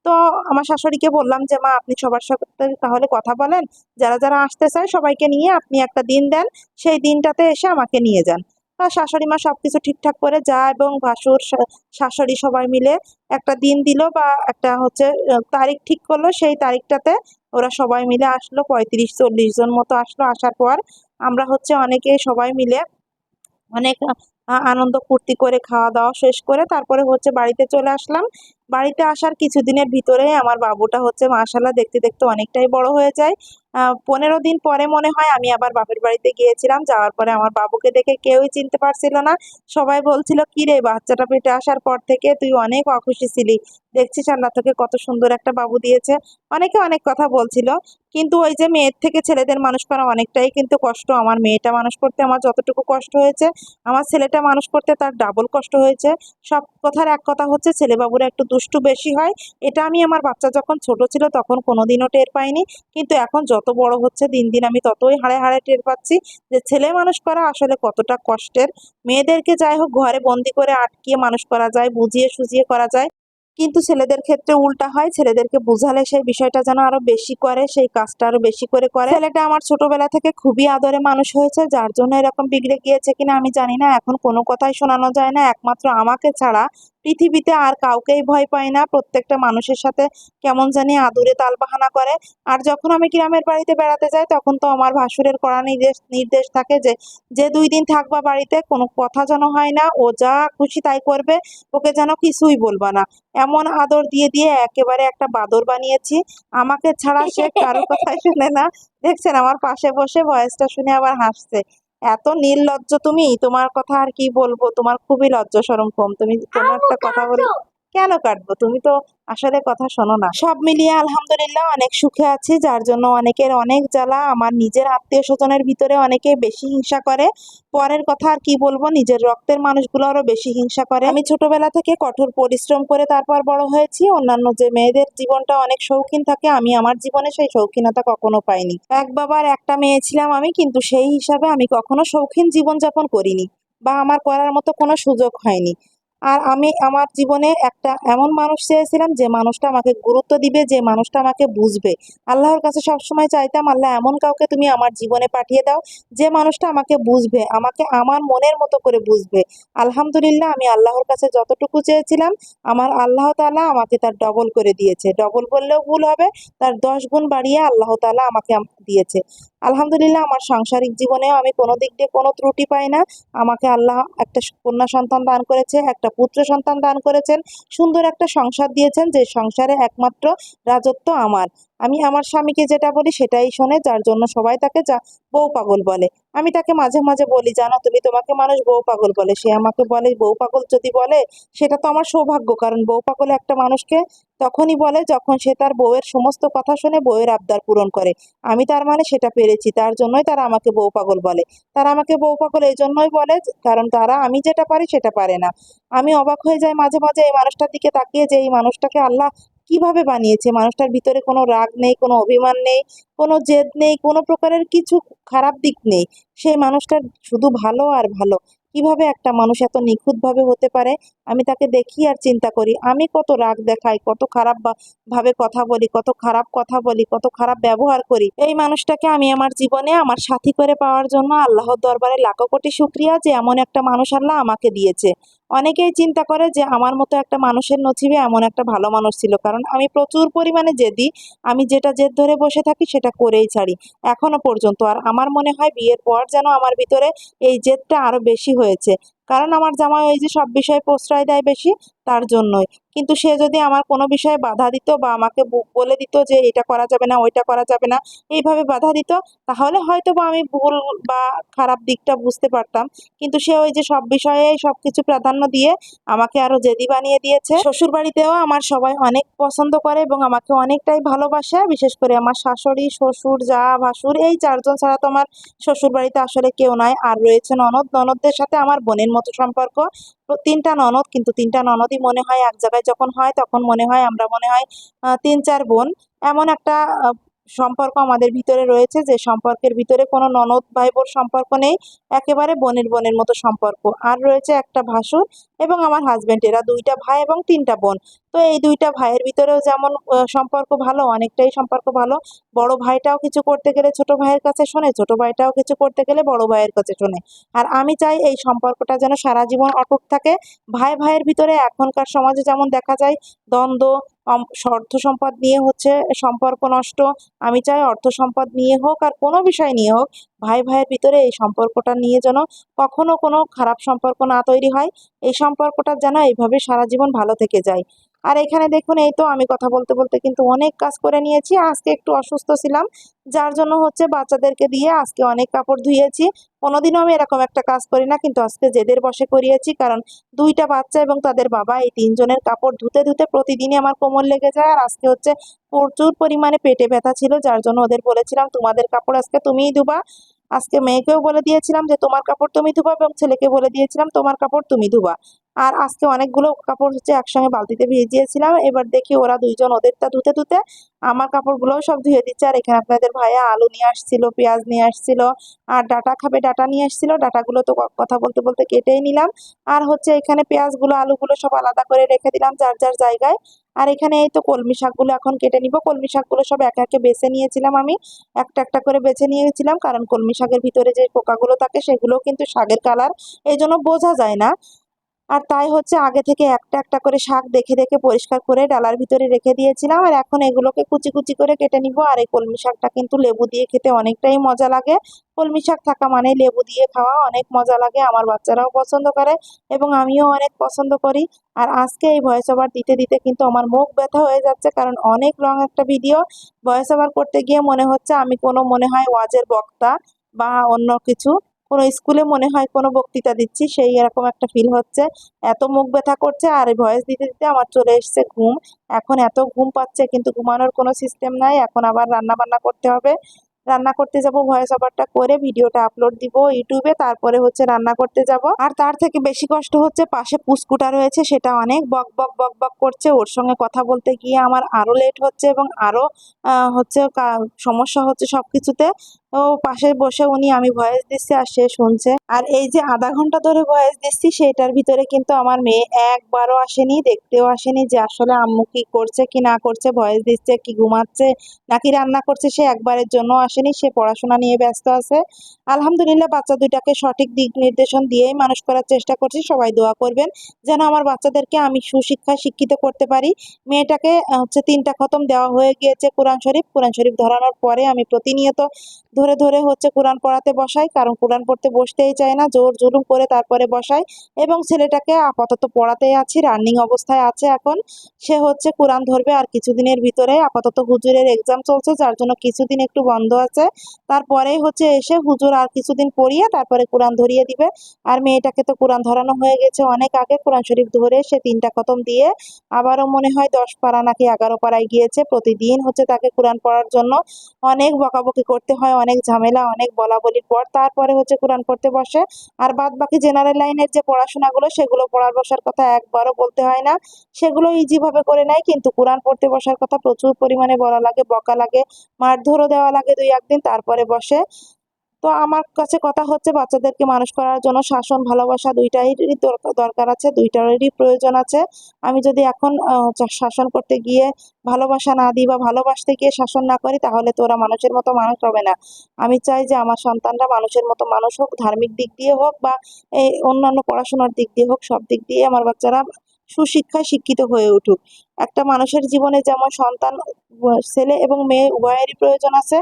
তো আমার শাশুড়িকে বললাম যে মা আপনি সবার সাথে তাহলে কথা বলেন, যারা যারা আসতে চায় সবাইকে নিয়ে আপনি একটা দিন দেন, সেই দিনটাতে এসে আমাকে নিয়ে যান। তা শাশুড়ি মা সবকিছু ঠিকঠাক করে যা এবং ভাসুর শাশুড়ি সবাই মিলে একটা দিন দিল বা একটা হচ্ছে তারিখ ঠিক করলো। সেই তারিখটাতে ওরা সবাই মিলে আসলো, 35-40 জন মতো আসলো। আসার পর আমরা হচ্ছে অনেকে সবাই মিলে অনেক আনন্দ ফুর্তি করে খাওয়া দাওয়া শেষ করে তারপরে হচ্ছে বাড়িতে চলে আসলাম। বাড়িতে আসার কিছুদিনের ভিতরে আমার বাবুটা হচ্ছে মাশাআল্লাহ দেখতে দেখতে অনেকটাই বড় হয়ে যায়। 15 দিন পরে মনে হয় আমি আবার বাপের বাড়িতে গিয়েছিলাম। যাওয়ার পরে আমার বাবুকে দেখে কেউই চিনতে পারছিল না। সবাই বলছিল কি রে বাচ্চাটা পেটে আসার পর থেকে তুই অনেক অখুশি ছিলি, দেখছিস আল্লাহ তোকে কত সুন্দর একটা বাবু দিয়েছে। অনেকে অনেক কথা বলছিল, কিন্তু ওই যে মেয়ের থেকে ছেলেদের মানুষ করা অনেকটাই কিন্তু কষ্ট। আমার মেয়েটা মানুষ করতে আমার যতটুকু কষ্ট হয়েছে আমার ছেলেটা মানুষ করতে তার ডাবল কষ্ট হয়েছে। সব কথার এক কথা হচ্ছে ছেলে বাবুরা একটু দুষ্টু বেশি হয়। এটা আমি আমার বাচ্চা যখন ছোট ছিল তখন কোনোদিনও টের পাইনি, কিন্তু এখন যত বড় হচ্ছে দিন দিন আমি ততই হাড়ে হাড়ে টের পাচ্ছি যে ছেলে মানুষ করা আসলে কতটা কষ্টের। মেয়েদেরকে যাই হোক ঘরে বন্দি করে আটকিয়ে মানুষ করা যায়, বুঝিয়ে সুঝিয়ে করা যায়, কিন্তু ছেলেদের ক্ষেত্রে উল্টা হয়। ছেলেদেরকে বুঝালে সেই বিষয়টা যেন আরো বেশি করে, সেই কাজটা আরো বেশি করে করে। ছেলেটা আমার ছোটবেলা থেকে খুবই আদরে মানুষ হয়েছে, যার জন্য এরকম বিগড়ে গিয়েছে কিনা আমি জানি না। এখন কোনো কথাই শোনানো যায় না, একমাত্র আমাকে ছাড়া পৃথিবীতে আর কাউকেই ভয় পায় না। প্রত্যেকটা মানুষের সাথে কেমন জানি আদুরে তালবাহানা করে। আর যখন আমি গ্রামের বাড়িতে বেড়াতে যাই তখন তো আমার ভাসুরের কড়া নির্দেশ নির্দেশ থাকে যে যে 2 দিন থাকবা বাড়িতে কোনো কথা যেন হয় না, ও যা খুশি তাই করবে, ওকে যেন কিছুই বলবা না। এমন আদর দিয়ে দিয়ে একেবারে একটা বাদর বানিয়েছি। আমাকে ছাড়া সে কারো কথাই শুনে না। দেখছেন আমার পাশে বসে ভয়েসটা শুনে আবার হাসছে। এত নির্লজ্জ তুমি, তোমার কথা আর কি বলবো, তোমার খুবই লজ্জা শরম কম। তুমি কোনো একটা কথা বলে কেন কাটবো? তুমি তো আসলে কথা শোনো না। সব মিলিয়ে আলহামদুলিল্লাহ অনেক সুখে আছি, যার জন্য অনেকের অনেক জ্বালা। আমার নিজের আত্মীয় স্বজনের ভিতরে অনেকে বেশি হিংসা করে। পরের কথা আর কি বলবো, নিজের রক্তের মানুষগুলো আরো বেশি হিংসা করে। আমি ছোটবেলা থেকে কঠোর পরিশ্রম করে তারপর বড় হয়েছি। অন্যান্য যে মেয়েদের জীবনটা অনেক শৌখিন থাকে, আমি আমার জীবনে সেই শৌখিনতা কখনো পাইনি। এক বাবার একটা মেয়ে ছিলাম আমি, কিন্তু সেই হিসাবে আমি কখনো শৌখিন জীবনযাপন করিনি বা আমার করার মতো কোনো সুযোগ হয়নি। আর আমি আমার জীবনে একটা এমন মানুষ চেয়েছিলাম যে মানুষটা আমাকে গুরুত্ব দিবে, যে মানুষটা আমাকে বুঝবে। আল্লাহর কাছে সবসময় চাইতাম আল্লাহ এমন কাউকে তুমি আমার জীবনে পাঠিয়ে দাও যে মানুষটা আমাকে বুঝবে, আমাকে আমার মনের মতো করে বুঝবে। আলহামদুলিল্লাহ আমি আল্লাহর কাছে যতটুকু চেয়েছিলাম আমার আল্লাহ তাআলা আমাকে তার ডবল করে দিয়েছে। ডবল বললেও ভুল হবে, তার 10 গুণ বাড়িয়ে আল্লাহ তাআলা আমাকে দিয়েছে। আলহামদুলিল্লাহ আমার সাংসারিক জীবনেও আমি কোনো দিক দিয়ে কোনো ত্রুটি পাই না। আমাকে আল্লাহ একটা কন্যা সন্তান দান করেছে, একটা পুত্র সন্তান দান করেছেন, সুন্দর একটা সংসার দিয়েছেন, যে সংসারে একমাত্র রাজত্ব আমার। আমি আমার স্বামীকে যেটা বলি সেটাই শোনে, যার জন্য সবাই তাকে বউ পাগল বলে। আমি তাকে মাঝে মাঝে বলি জানো তুমি, তোমাকে মানুষ বউ পাগল বলে। সে আমাকে বলে বউ পাগল যদি বলে সেটা তো আমার সৌভাগ্য, কারণ বউ পাগল একটা মানুষকে তখনই বলে যখন সে তার বউয়ের সমস্ত কথা শুনে বউয়ের আবদার পূরণ করে। আমি তার মানে সেটা পেরেছি, তার জন্যই তারা আমাকে বউ পাগল বলে। তারা আমাকে বউ পাগল এই জন্যই বলে কারণ তারা আমি যেটা পারি সেটা পারে না। আমি অবাক হয়ে যাই মাঝে মাঝে এই মানুষটার দিকে তাকিয়ে যে এই মানুষটাকে আল্লাহ কিভাবে বানিয়েছে। মানুষটার ভিতরে কোনো রাগ নেই, কোনো অভিমান নেই, কোনো জেদ নেই, কোনো প্রকারের কিছু খারাপ দিক নেই। সেই মানুষটার শুধু ভালো আর ভালো। কিভাবে একটা মানুষ এত নিখুঁতভাবে হতে পারে? আমি তাকে দেখি আর চিন্তা করি আমি কত রাগ দেখাই, কত খারাপ ভাবে কথা বলি, কত খারাপ কথা বলি, কত খারাপ ব্যবহার করি। এই মানুষটাকে আমি আমার জীবনে আমার সাথী করে পাওয়ার জন্য আল্লাহর দরবারে লাখো কোটি শুকরিয়া যে এমন একটা মানুষ আল্লাহ আমাকে দিয়েছে। অনেকেই চিন্তা করে যে আমার মতো একটা মানুষের নসিবে এমন একটা ভালো মানুষ ছিল, কারণ আমি প্রচুর পরিমাণে জেদি। আমি যেটা জেদ ধরে বসে থাকি সেটা করেই ছাড়ি এখনো পর্যন্ত। আর আমার মনে হয় বিয়ের পর যেন আমার ভিতরে এই জেদটা আরো বেশি হয়েছে, কারণ আমার জামাই ওই যে সব বিষয়ে প্রশ্রয় দেয় বেশি, তার জন্যই। কিন্তু সে যদি আমার কোনো বিষয়ে বাধা দিত বা আমাকে বলে দিত যে এটা করা যাবে না, ওইটা করা যাবে না, এইভাবে বাধা দিত, তাহলে হয়তো বা আমি ভুল বা খারাপ দিকটা বুঝতে পারতাম। কিন্তু সে ওই যে সব বিষয়ে সবকিছু প্রাধান্য দিয়ে আমাকে আরো জেদি বানিয়ে দিয়েছে। শ্বশুর বাড়িতেও আমার সবাই অনেক পছন্দ করে এবং আমাকে অনেকটাই ভালোবাসে। বিশেষ করে আমার শাশুড়ি, শ্বশুর, জা, ভাসুর, এই 4 জন ছাড়া তো আমার শ্বশুর বাড়িতে আসলে কেউ নাই। আর রয়েছে ননদ। ননদদের সাথে আমার বোনের মতো সম্পর্ক। তো ৩ টা ননদ, কিন্তু ৩ টা ননদই মনে হয় এক জায়গায় যখন হয় তখন মনে হয় আমরা মনে হয় ৩-৪ বোন। এমন একটা আ সম্পর্ক আমাদের ভিতরে রয়েছে যে সম্পর্কের ভিতরে কোনো ননদ ভাই বোন সম্পর্ক নেই। একেবারে বোনের মতো সম্পর্ক। আর রয়েছে একটা ভাসুর এবং আমার হাসব্যান্ড, এরা ২ টা ভাই এবং ৩ টা বোন। তো এই ২ টা ভাইয়ের ভিতরেও যেমন সম্পর্ক ভালো, অনেকটাই সম্পর্ক ভালো। বড় ভাইটাও কিছু করতে গেলে ছোট ভাইয়ের কাছে শোনে, ছোট ভাইটাও কিছু করতে গেলে বড় ভাইয়ের কাছে শোনে। আর আমি চাই এই সম্পর্কটা যেন সারা জীবন অটুট থাকে। ভাইয়ের ভিতরে এখনকার সমাজে যেমন দেখা যায় দ্বন্দ্ব, অর্থ সম্পদ নিয়ে হচ্ছে সম্পর্ক নষ্ট। আমি চাই অর্থ সম্পদ নিয়ে হোক আর কোনো বিষয় নিয়ে হোক, ভাইয়ের ভিতরে এই সম্পর্কটা নিয়ে যেন কখনো কোনো খারাপ সম্পর্ক না তৈরি হয়। এই সম্পর্কটা যেন এইভাবে সারা জীবন ভালো থেকে যায়। আর এখানে দেখুন, এই তো আমি কথা বলতে কিন্তু অনেক কাজ করে নিয়েছি। আজকে একটু অসুস্থ ছিলাম, যার জন্য হচ্ছে বাচ্চাদেরকে দিয়ে আজকে অনেক কাপড় ধুয়েছি। কোনোদিনও আমি এরকম একটা কাজ করি না, কিন্তু আজকে জেদের বশে করিয়েছি। কারণ ২ টা বাচ্চা এবং তাদের বাবা, এই ৩ জনের কাপড় ধুতে প্রতিদিনই আমার কোমর লেগে যায়। আর আজকে হচ্ছে প্রচুর পরিমাণে পেটে ব্যথা ছিল, যার জন্য ওদের বলেছিলাম তোমাদের কাপড় আজকে তুমিই ধুবা। আজকে মেয়েকেও বলে দিয়েছিলাম যে তোমার কাপড় তুমি ধুবা এবং ছেলেকে বলে দিয়েছিলাম তোমার কাপড় তুমি ধুবা। আর আজকে অনেকগুলো কাপড় হচ্ছে একসঙ্গে বালতিতে ভিজিয়েছিলাম। এবার দেখি ওরা ২ জন ওদেরটা ধুতে আমার কাপড়গুলোও সব ধুয়ে দিচ্ছে। আর এখানে আপনাদের ভাইয়া আলু নিয়ে আসছিল, পেঁয়াজ নিয়ে আসছিল, আর ডাঁটা খাবে ডাঁটা নিয়ে আসছিল। ডাঁটাগুলো তো কথা বলতে কেটেই নিলাম। আর হচ্ছে এখানে পেঁয়াজগুলো, আলুগুলো সব আলাদা করে রেখে দিলাম যার জায়গায়। আর এখানে এই তো কলমি শাকগুলো এখন কেটে নিব। কলমি শাকগুলো সব একে বেছে নিয়েছিলাম আমি। একটা করে বেছে নিয়েছিলাম, কারণ কলমি শাকের ভিতরে যে পোকাগুলো থাকে সেগুলোও কিন্তু শাকের কালার, এইজন্য বোঝা যায় না। আর তাই হচ্ছে আগে থেকে একটা করে শাক দেখে পরিষ্কার করে ডালার ভিতরে রেখে দিয়েছিলাম। আর এখন এগুলোকে কুচি করে কেটে নিব। আর এই কলমি শাকটা কিন্তু লেবু দিয়ে খেতে অনেকটাই মজা লাগে। কলমি শাক থাকা মানে লেবু দিয়ে খাওয়া অনেক মজা লাগে। আমার বাচ্চারাও পছন্দ করে এবং আমিও অনেক পছন্দ করি। আর আজকে এই ভয়েস ওভার দিতে কিন্তু আমার মুখ ব্যথা হয়ে যাচ্ছে, কারণ অনেক লং একটা ভিডিও ভয়েস ওভার করতে গিয়ে মনে হচ্ছে আমি কোনো মনে হয় ওয়াজের বক্তা বা অন্য কিছু, কোনো স্কুলে মনে হয় কোনো বক্তৃতা দিচ্ছি, সেই এরকম একটা ফিল হচ্ছে। এত মুখ ব্যথা করছে আর ভয়েস দিতে আমার চলে এসছে ঘুম। এখন এত ঘুম পাচ্ছে কিন্তু ঘুমানোর কোনো সিস্টেম নাই। এখন আবার রান্না বান্না করতে হবে। রান্না করতে যাব, ভয়েস ওভারটা করে ভিডিওটা আপলোড দিব ইউটিউবে, তারপরে হচ্ছে রান্না করতে যাব। আর তার থেকে বেশি কষ্ট হচ্ছে পাশে পুস্কুটা রয়েছে, সেটা অনেক বক বক করছে। ওর সঙ্গে কথা বলতে গিয়ে আমার আরো লেট হচ্ছে এবং আরো হচ্ছে সমস্যা হচ্ছে সবকিছুতে। তো পাশে বসে আমি ভয়েস দিচ্ছি আর সে শুনছে। আর এই যে আধা ঘন্টা ধরে ভয়েস দিচ্ছি, সেটার ভিতরে কিন্তু আমার মেয়ে একবারও আসেনি, দেখতেও আসেনি যে আসলে আম্মু কি করছে কি না করছে, ভয়েস দিচ্ছে কি ঘুমাচ্ছে নাকি রান্না করছে, সে একবারের জন্য আসেনি। সে পড়াশোনা নিয়ে ব্যস্ত আছে। আলহামদুলিল্লাহ বাচ্চা দুইটাকে সঠিক দিক নির্দেশন দিয়েই মানুষ করার চেষ্টা করছি। সবাই দোয়া করবেন যেন আমার বাচ্চাদেরকে আমি সুশিক্ষায় শিক্ষিত করতে পারি। মেয়েটাকে হচ্ছে 3টা খতম দেওয়া হয়ে গিয়েছে কোরআন শরীফ ধরানোর পরে আমি প্রতিনিয়ত ধরে হচ্ছে কোরআন পড়াতে বসাই, কারণ কোরআন পড়তে বসতেই চায় না, জোর জুলুম করে তারপরে বসাই। এবং ছেলেটাকে আপাতত পড়াতেই আছি, রানিং অবস্থায় আছে এখন। সে হচ্ছে কোরআন ধরবে আর কিছুদিনের ভিতরে। আপাতত হুজুরের এক্সাম চলছে, যার জন্য কিছুদিন একটু বন্ধ আছে। তারপরেই হচ্ছে এসে হুজুর আর কিছুদিন পড়িয়ে তারপরে কোরআন ধরিয়ে দিবে। আর মেয়েটাকে তো কোরআন ধরানো হয়ে গেছে অনেক আগে। কোরআন শরীফ ধরে সে 3টা খতম দিয়ে আবারও মনে হয় 10 পারা নাকি 11 পারায় গিয়েছে। প্রতিদিন হচ্ছে তাকে কোরআন পড়ার জন্য অনেক বকাবকি করতে হয়, অনেক ঝামেলা, অনেক বলাবলির পর তারপরে হচ্ছে কোরআন পড়তে বসে। আর বাদ বাকি জেনারেল লাইনের যে পড়াশোনাগুলো, সেগুলো পড়ার বসার কথা একবারও বলতে হয় না, সেগুলো ইজি ভাবে করে নেয়। কিন্তু কোরআন পড়তে বসার কথা প্রচুর পরিমাণে বলা লাগে, বকা লাগে, মারধরও দেওয়া লাগে 2-1 দিন, তারপরে বসে। তো আমার কাছে কথা হচ্ছে বাচ্চাদেরকে মানুষ করার জন্য শাসন ভালোবাসা দুইটারই দরকার আছে, দুইটারই প্রয়োজন আছে। আমি যদি এখন শাসন করতে গিয়ে ভালোবাসা না দিই বা ভালোবাসতে গিয়ে শাসন না করি, তাহলে তো ওরা মানুষের মতো মানুষ হবে না। আমি চাই যে আমার সন্তানরা মানুষের মতো মানুষ হোক, ধার্মিক দিক দিয়ে হোক বা এই অন্যান্য পড়াশোনার দিক দিয়ে হোক, সব দিক দিয়ে আমার বাচ্চারা সুশিক্ষায় শিক্ষিত হয়ে উঠুক। একটা মানুষের জীবনে যেমন সন্তান, ছেলে এবং মেয়ে উভয়েরই প্রয়োজন আছে,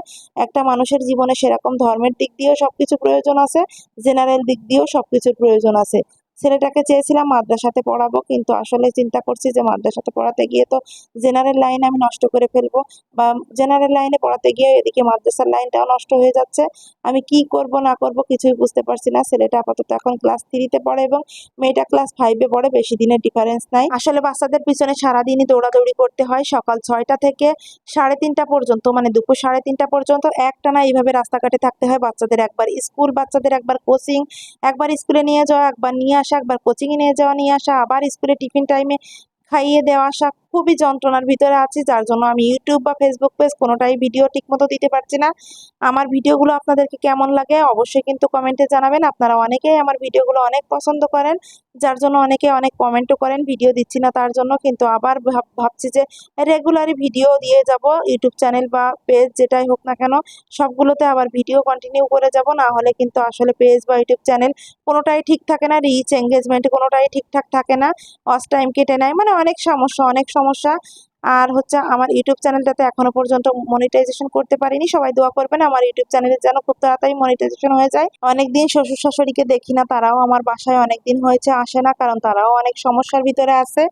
একটা মানুষের জীবনে সেরকম ধর্মের দিক দিয়েও সবকিছু প্রয়োজন আছে, জেনারেল দিক দিয়েও সবকিছুর প্রয়োজন আছে। ছেলেটাকে চেয়েছিলাম মাদ্রাসাতে পড়াবো, কিন্তু আসলে চিন্তা করছি যে মাদ্রাসাতে পড়াতে গিয়ে তো জেনারেল লাইন আমি নষ্ট করে ফেলবো, বা জেনারেল লাইনে পড়াতে গিয়ে এদিকে মাদ্রাসার লাইনটাও নষ্ট হয়ে যাচ্ছে। আমি কি করব না করব কিছুই বুঝতে পারছি না। ছেলেটা আপাতত এখন ক্লাস 3-তে পড়ে এবং মেয়েটা ক্লাস 5-এ পড়ে, বেশি দিনের ডিফারেন্স নাই। আসলে বাচ্চাদের পিছনে সারাদিনই দৌড়াদৌড়ি করতে হয়, সকাল 6টা থেকে 3:30 পর্যন্ত, মানে দুপুর 3:30 পর্যন্ত একটানা এইভাবে রাস্তাঘাটে থাকতে হয়। বাচ্চাদের একবার স্কুল, বাচ্চাদের একবার কোচিং, একবার স্কুলে নিয়ে যাওয়া, একবার নিয়ে আসা, একবার কোচিংয়ে নিয়ে যাওয়া নিয়ে আসা, আবার স্কুলে টিফিন টাইমে খাইয়ে দেওয়া আসা, খুবই যন্ত্রণার ভিতরে আছি, যার জন্য আমি ইউটিউব বা ফেসবুক পেজ কোনোটাই ভিডিও ঠিকমতো দিতে পারছি না। আমার ভিডিওগুলো আপনাদেরকে কেমন লাগে অবশ্যই কিন্তু কমেন্টে জানাবেন। আপনারা অনেকেই আমার ভিডিওগুলো অনেক পছন্দ করেন, যার জন্য অনেকে অনেক কমেন্টও করেন ভিডিও দিচ্ছি না তার জন্য, কিন্তু আবার ভাবছি যে রেগুলারই ভিডিও দিয়ে যাব। ইউটিউব চ্যানেল বা পেজ যেটাই হোক না কেন সবগুলোতে আবার ভিডিও কন্টিনিউ করে যাব, না হলে কিন্তু আসলে পেজ বা ইউটিউব চ্যানেল কোনোটাই ঠিক থাকে না, রিচ এঙ্গেজমেন্ট কোনোটাই ঠিকঠাক থাকে না, ওয়াচ টাইম কেটে নেয়, মানে অনেক সমস্যা অনেক সমস্যা। আর হচ্ছে আমার ইউটিউব চ্যানেলটাতে এখনো পর্যন্ত মনিটাইজেশন করতে পারিনি। সবাই দোয়া করবেন আমার ইউটিউব চ্যানেলে যেন খুব তাড়াতাড়ি মনিটাইজেশন হয়ে যায়। অনেকদিন শ্বশুর শাশুড়িকে দেখি না, তারাও আমার বাসায় অনেকদিন হয়েছে আসে না, কারণ তারাও অনেক সমস্যার ভিতরে আছে।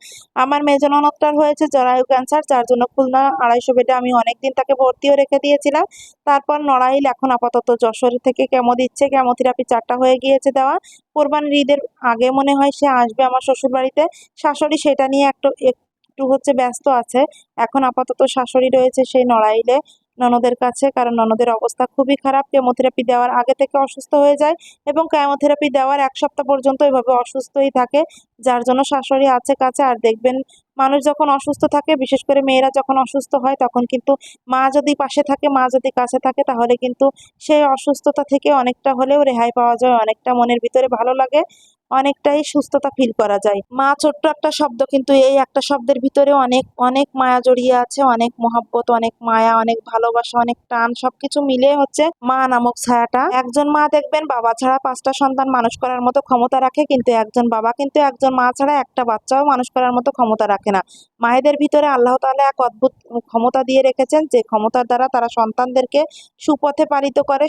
আমার মেজ ননদটার হয়েছে জরায়ু ক্যান্সার, যার জন্য খুলনা 250 বেডে আমি অনেকদিন তাকে ভর্তিও রেখে দিয়েছিলাম। তারপর নড়াইল, এখন আপাতত যশোর থেকে কেমো দিচ্ছে, কেমোথেরাপি 4টা হয়ে গিয়েছে দেওয়া। কোরবানির ঈদের আগে মনে হয় সে আসবে আমার শ্বশুর বাড়িতে। শাশুড়ি সেটা নিয়ে একটু একটু হচ্ছে ব্যস্ত আছে। এখন আপাতত শাশুড়ি রয়েছে সেই নড়াইলে ননদের কাছে, কারণ ননদের অবস্থা খুবই খারাপ। কেমোথেরাপি দেওয়ার আগে থেকে অসুস্থ হয়ে যায় এবং কেমোথেরাপি দেওয়ার 1 সপ্তাহ পর্যন্ত এভাবে অসুস্থই থাকে, যার জন্য শাশুড়ি আছে কাছে। আর দেখবেন মানুষ যখন অসুস্থ থাকে, বিশেষ করে মেয়েরা যখন অসুস্থ হয়, তখন কিন্তু মা যদি পাশে থাকে, মা যদি কাছে থাকে, তাহলে কিন্তু সেই অসুস্থতা থেকে অনেকটা হলেও রেহাই পাওয়া যায়, অনেকটা মনের ভিতরে ভালো লাগে, অনেকটাই সুস্থতা ফিল করা যায়। মা ছোট্ট একটা শব্দ, কিন্তু এই একটা শব্দের ভিতরে অনেক অনেক মায়া জড়িয়ে আছে, অনেক মহব্বত, অনেক মায়া, অনেক ভালোবাসা, অনেক টান, সবকিছু মিলে হচ্ছে মা নামক ছায়াটা। একজন মা দেখবেন বাবা ছাড়া 5টা সন্তান মানুষ করার মতো ক্ষমতা রাখে, কিন্তু একজন বাবা কিন্তু একজন মা ছাড়া একটা বাচ্চাও মানুষ করার মতো ক্ষমতা রাখে না। মায়েদের ভিতরে আল্লাহ তাআলা এক অদ্ভুত ক্ষমতা দিয়ে রেখেছেন, যে ক্ষমতার দ্বারা তারা সন্তানদেরকে সুপথে পালিত করে,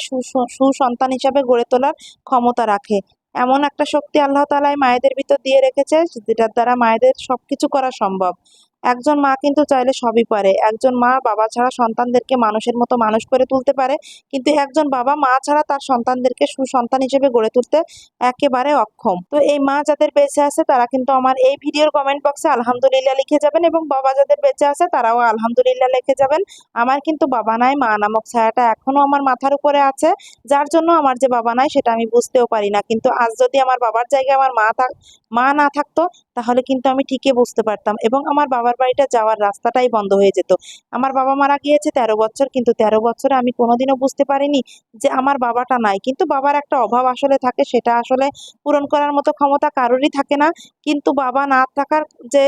সুসন্তান হিসাবে গড়ে তোলার ক্ষমতা রাখে। এমন একটা শক্তি আল্লাহ তাআলাই মায়েদের ভিতর দিয়ে রেখেছে, যেটার দ্বারা মায়েদের সবকিছু করা সম্ভব। একজন মা কিন্তু চাইলে সবই পারে। একজন মা বাবা ছাড়া সন্তানদেরকে মানুষের মতো মানুষ করে তুলতে পারে, কিন্তু একজন বাবা মা ছাড়া তার সন্তানদেরকে সুসন্তান হিসেবে গড়ে তুলতে একেবারে অক্ষম। তো এই মা যাদের বেঁচে আছে তারা কিন্তু আমার এই ভিডিওর কমেন্ট বক্সে আলহামদুলিল্লাহ লিখে যাবেন, এবং বাবা যাদের বেঁচে আছে তারাও আলহামদুলিল্লাহ লিখে যাবেন। আমার কিন্তু বাবা নাই, মা নামক ছায়াটা এখনো আমার মাথার উপরে আছে, যার জন্য আমার যে বাবা নাই সেটা আমি বুঝতেও পারি না। কিন্তু আজ যদি আমার বাবার জায়গায় আমার মা না থাকতো, তাহলে কিন্তু আমি ঠিকই বুঝতে পারতাম, এবং আমার বাবার বাড়িটা যাওয়ার রাস্তাটাই বন্ধ হয়ে যেত। আমার বাবা মারা গিয়েছে 13 বছর, কিন্তু 13 বছরে আমি কোনোদিনও বুঝতে পারিনি যে আমার বাবাটা নাই। কিন্তু বাবার একটা অভাব আসলে থাকে, সেটা আসলে পূরণ করার মতো ক্ষমতা কারোরই থাকে না। কিন্তু বাবা না থাকার যে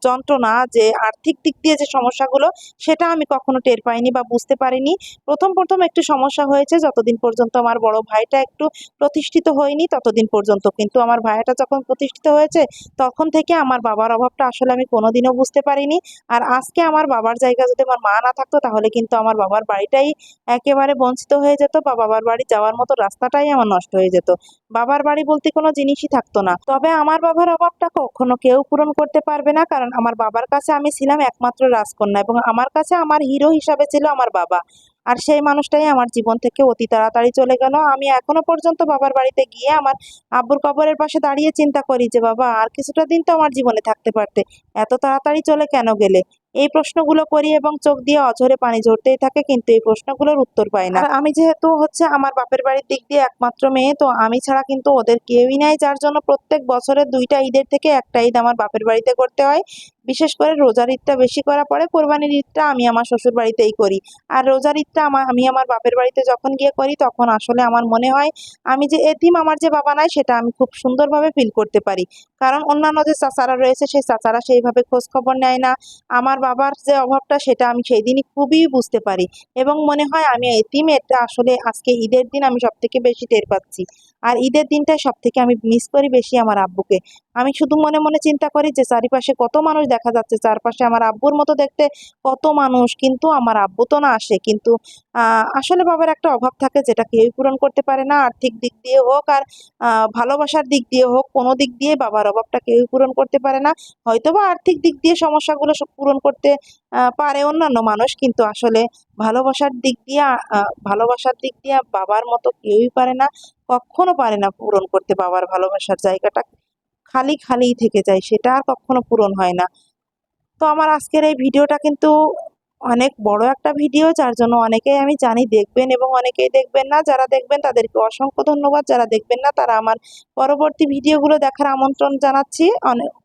যন্ত্রণা, যে আর্থিক দিক দিয়ে যে সমস্যাগুলো, সেটা আমি কখনো টের পাইনি বা বুঝতে পারিনি। প্রথম প্রথম একটু সমস্যা হয়েছে, যতদিন পর্যন্ত আমার বড় ভাইটা একটু প্রতিষ্ঠিত হয়নি ততদিন পর্যন্ত, কিন্তু আমার ভাইটা যখন প্রতিষ্ঠিত হয়েছে তখন থেকে আমার বাবার অভাবটা আসলে আমি কোনোদিনও বুঝতে পারিনি। আর আজকে আমার বাবার জায়গা যদি আমার মা না থাকতো, তাহলে কিন্তু আমার বাবার বাড়িটাই একেবারে বঞ্চিত হয়ে যেত, বা বাবার বাড়ি যাওয়ার মতো রাস্তাটাই আমার নষ্ট হয়ে যেত। বাবার বাড়ি বলতে কোনো জিনিসই থাকতো না। তবে আমার বাবার অভাবটা কখনো কেউ পূরণ করতে পারবে না, কারণ আমার বাবার কাছে আমি ছিলাম একমাত্র রাজকন্যা, এবং আমার কাছে আমার হিরো হিসাবে ছিল আমার বাবা। আর সেই মানুষটাই আমার জীবন থেকে অতি তাড়াতাড়ি চলে গেল। আমি এখনো পর্যন্ত বাবার বাড়িতে গিয়ে আমার আব্বুর কবরের পাশে দাঁড়িয়ে চিন্তা করি যে বাবা আর কিছুটা দিন তো আমার জীবনে থাকতে পারতে, এত তাড়াতাড়ি চলে কেন গেলে? এই প্রশ্নগুলো করি এবং চোখ দিয়ে অঝরে পানি ঝরতেই থাকে, কিন্তু এই প্রশ্নগুলোর উত্তর পাই না। আর আমি যেহেতু হচ্ছে আমার বাপের বাড়ির দিক দিয়ে একমাত্র মেয়ে, তো আমি ছাড়া কিন্তু ওদের কেউই নাই, যার জন্য প্রত্যেক বছরের 2টা ঈদের থেকে একটা ঈদ আমার বাপের বাড়িতে করতে হয়। বিশেষ করে রোজার ঈদটা বেশি করা পড়ে, কোরবানির ঈদটা আমি আমার শ্বশুর বাড়িতেই করি। আর রোজার ঈদটা আমি আমার বাপের বাড়িতে যখন গিয়ে করি, তখন আসলে আমার মনে হয় আমি যে এতিম, আমার যে বাবা নাই, সেটা আমি খুব সুন্দরভাবে ফিল করতে পারি। কারণ অন্যান্য যে চাচারা রয়েছে, সেই চাচারা সেইভাবে খোঁজ খবর নেয় না। আমার বাবার যে অভাবটা সেটা আমি সেই দিনই খুবই বুঝতে পারি, এবং মনে হয় আমি এতিম। এটা আসলে আজকে ঈদের দিন আমি সব থেকে বেশি টের পাচ্ছি। আর ঈদের দিনটাই সব থেকে আমি মিস করি বেশি আমার আব্বুকে। আমি শুধু মনে মনে চিন্তা করি যে চারিপাশে কত মানুষ দেখা যাচ্ছে চারপাশে আমার আব্বুর মতো দেখতে কত মানুষ, কিন্তু আমার আব্বু তো না আসে। কিন্তু আসলে বাবার একটা অভাব থাকে যেটা কেউই পূরণ করতে পারে না। আর্থিক দিক দিয়ে হোক আর ভালোবাসার দিক দিয়ে হোক, কোনো দিক দিয়ে বাবার অভাবটা কেউই পূরণ করতে পারে না। হয়তোবা আর্থিক দিক দিয়ে সমস্যাগুলো সব পূরণ করতে পারে অন্যান্য মানুষ, কিন্তু আসলে ভালোবাসার দিক দিয়ে বাবার মতো কেউই পারে না, কখনো পারে না পূরণ করতে। বাবার ভালোবাসার জায়গাটা খালি খালিই থেকে যায়, সেটা আর কখনো পূরণ হয় না। তো আমার আজকের এই ভিডিওটা কিন্তু অনেক বড় একটা ভিডিও, যার জন্য অনেকেই আমি জানি দেখবেন এবং অনেকেই দেখবেন না। যারা দেখবেন তাদেরকে অসংখ্য ধন্যবাদ, যারা দেখবেন না তারা আমার পরবর্তী ভিডিওগুলো দেখার আমন্ত্রণ জানাচ্ছি।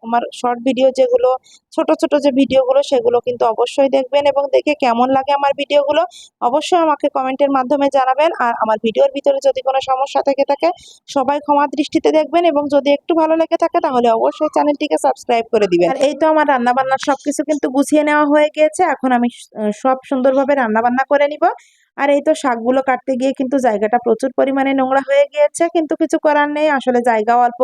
আমার শর্ট ভিডিও যেগুলো, ছোট ছোট যে ভিডিওগুলো, সেগুলো কিন্তু অবশ্যই দেখবেন এবং দেখে কেমন লাগে আমার ভিডিওগুলো অবশ্যই আমাকে কমেন্টের মাধ্যমে জানাবেন। আর আমার ভিডিওর ভিতরে যদি কোনো সমস্যা থেকে থাকে সবাই ক্ষমা দৃষ্টিতে দেখবেন, এবং যদি একটু ভালো লেগে থাকে তাহলে অবশ্যই চ্যানেলটিকে সাবস্ক্রাইব করে দিবেন। আর এই তো আমার রান্না বান্নার সবকিছু কিন্তু গুছিয়ে নেওয়া হয়ে গিয়েছে। এখন আমি সব সুন্দরভাবে রান্না বান্না করে নিব। আর এই তো শাকগুলো কাটতে গিয়ে কিন্তু জায়গাটা প্রচুর পরিমাণে নোংরা হয়ে গিয়েছে, কিন্তু কিছু করার নেই, আসলে জায়গাও অল্প।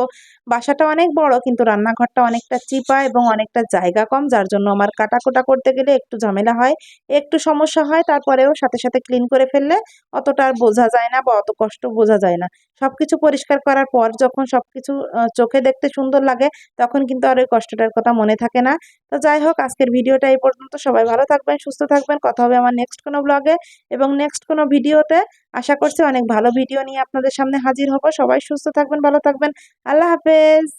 বাসাটা অনেক বড় কিন্তু রান্নাঘরটা অনেকটা চিপা এবং অনেকটা জায়গা কম, যার জন্য আমার কাটাকুটা করতে গেলে একটু ঝামেলা হয়, একটু সমস্যা হয়। তারপরেও সাথে সাথে ক্লিন করে ফেললে অতটা আর বোঝা যায় না বা অত কষ্ট বোঝা যায় না। সবকিছু পরিষ্কার করার পর যখন সবকিছু চোখে দেখতে সুন্দর লাগে, তখন কিন্তু আর ওই কষ্টটার কথা মনে থাকে না। তো যাই হোক, আজকের ভিডিওটা এই পর্যন্ত। সবাই ভালো থাকবেন, সুস্থ থাকবেন। কথা হবে আমার নেক্সট কোনো ব্লগে এবং নেক্সট কোনো ভিডিওতে। আশা করছি অনেক ভালো ভিডিও নিয়ে আপনাদের সামনে হাজির হব। সবাই সুস্থ থাকবেন, ভালো থাকবেন। আল্লাহ হাফেজ।